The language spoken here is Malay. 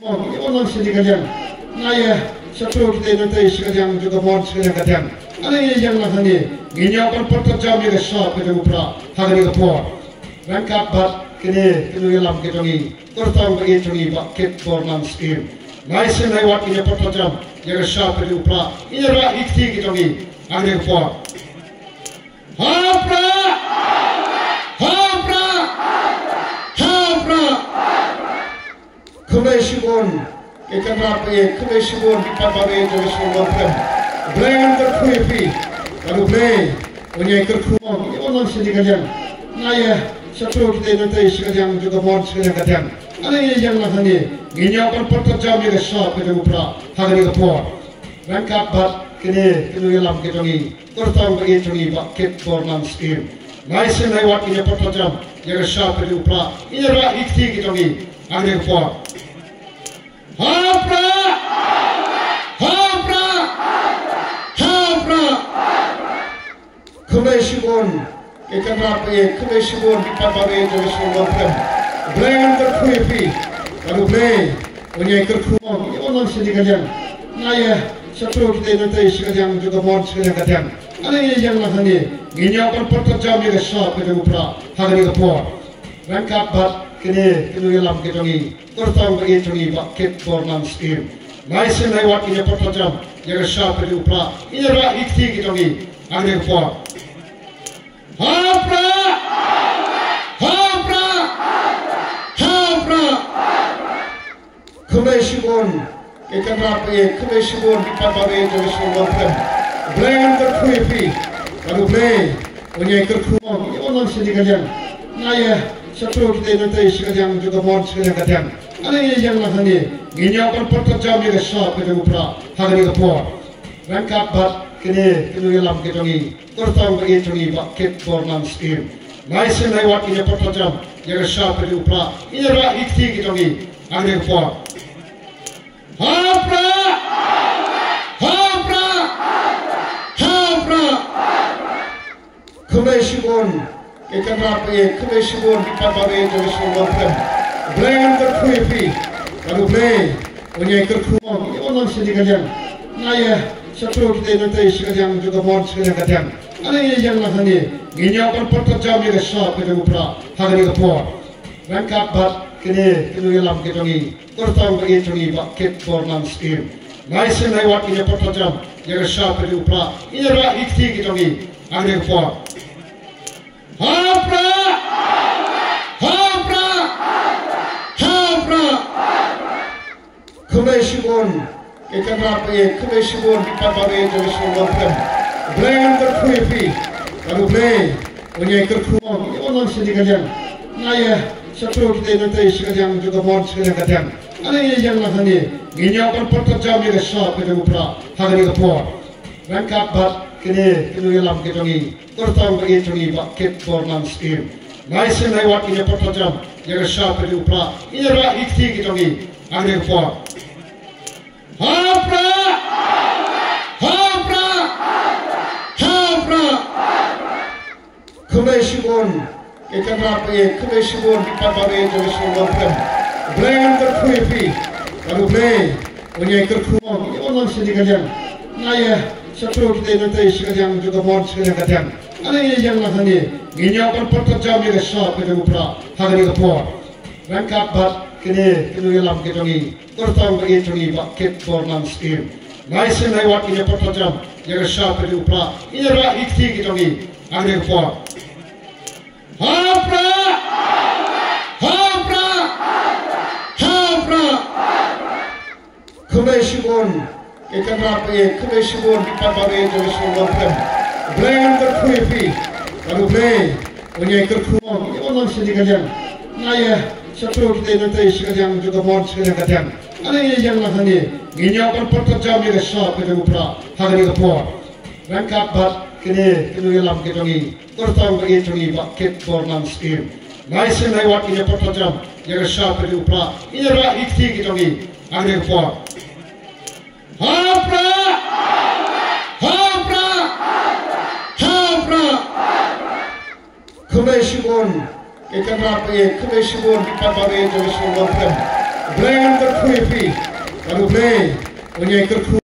Orang sini kalian, naya sepuluh kita nanti sekalian juga mohon sekalian kalian. Ada ini yang nak ni, ini akan pertanyaan yang sah pada upra hari kapur. Rangkap bat kini yang kita ni, tertahu kita ni paket bornan skim. Naisen lewat ini pertanyaan yang sah pada upra. Ini adalah ikti kita ni hari kapur. Hapra, hapra, hapra. Kumeshibun, ikan rapi, kumeshibun di papawe jadi semua pem. Belayan terkuipi, lalu belay, punya kerkumon. Orang sini kalian, naya sepuluh kita nanti sekalian juga mohon sekalian kalian. Ada ini yang nak ni, ini akan pertanyaan yang sah pada upra hari kapur. Rangkap bat kini yang kita ni, tertahu kita ni paket bornan skim. Naisen lewat ini pertanyaan yang sah pada upra. Ini adalah ikti kita ni hari kapur. Hapra, hapra, hapra. Kumeshibun, ikan rapi, kumeshibun di papawe jadi semua pem. Belayan terkuipi, lalu belay, punya kerkumon. Orang sini kalian, naya sepuluh kita nanti sekalian juga mohon sekalian kalian. Ada ini yang nak ni, ini akan pertanyaan yang sah pada upra hari kapur. Rangkap bat kini yang kita ni, tertahu kita ni paket bornan skim. Naisen lewat ini pertanyaan yang sah pada upra. Ini adalah ikti kita ni hari kapur. Hapra, hapra, hapra. Kumeshibun, ikan rapi, kumeshibun di papawe jadi semua pem. Belayan terkuipi, lalu belay, punya kerkumon. Orang sini kalian, naya sepuluh kita nanti sekalian juga mohon sekalian kalian. Ada ini yang nak ni, ini akan pertanyaan yang sah pada upra hari kapur. Rangkap bat kini yang kita ni, tertahu kita ni paket bornan skim. Naisen lewat ini pertanyaan yang sah pada upra. Ini adalah ikti kita ni hari kapur. Hapra, hapra, hapra. Kumeshibun, ikan rapi, kumeshibun di papawe jadi semua pem. Belayan terkuipi, lalu belay, punya kerkumon. Orang sini kalian, naya sepuluh kita nanti sekalian juga mohon sekalian kalian. Ada ini yang nak ni, ini akan pertanyaan yang sah pada upra hari kapur. Rangkap bat kini yang kita ni, tertahu kita ni paket bornan skim. Naisen lewat ini pertanyaan yang sah pada upra. Ini adalah ikti kita ni hari kapur. Hapra, hapra, hapra. Kumeshibun, ikan rapi, kumeshibun di papawe jadi semua pem. Belayan terkuipi, lalu belay, punya kerkumon. Orang sini kalian, naya sepuluh kita nanti sekalian juga mohon sekalian kalian. Ada ini yang nak ni, ini akan pertanyaan yang sah pada upra hari kapur. Rangkap bat kini yang kita ni, tertahu kita ni paket bornan skim. Naisen lewat ini pertanyaan yang sah pada upra. Ini adalah ikti kita ni hari kapur. Hapra, hapra, hapra. Kumeshibun, ikan rapi, kumeshibun di papawe jadi semua pem. Belayan terkuipi, lalu belay, punya kerkumon. Orang sini kalian, naya sepuluh kita nanti sekalian juga mohon sekalian kalian. Ada ini yang nak ni, ini akan pertanyaan yang sah pada upra hari kapur. Rangkap bat kini yang kita ni, tertahu kita ni paket bornan skim. Naisen lewat ini pertanyaan yang sah pada upra. Ini adalah ikti kita ni hari kapur. Hapra, hapra, hapra. Kumeshibun, ikan rapi, kumeshibun di papawe jadi semua pem. Belayan terkuipi, lalu belay, punya kerkumon. Orang sini kalian, naya sepuluh kita nanti sekalian juga mohon sekalian kalian. Ada ini yang nak ni, ini akan pertanyaan yang sah pada upra hari kapur. Rangkap bat kini yang kita ni, tertahu kita ni paket bornan skim. Naisen lewat ini pertanyaan yang sah pada upra. Ini adalah ikti kita ni hari kapur. Hapra, hapra, hapra. Kumeshibun, ikan rapi, kumeshibun di papawe jadi semua pem. Blay ang terkuipi. Lalu Blay punya kerku.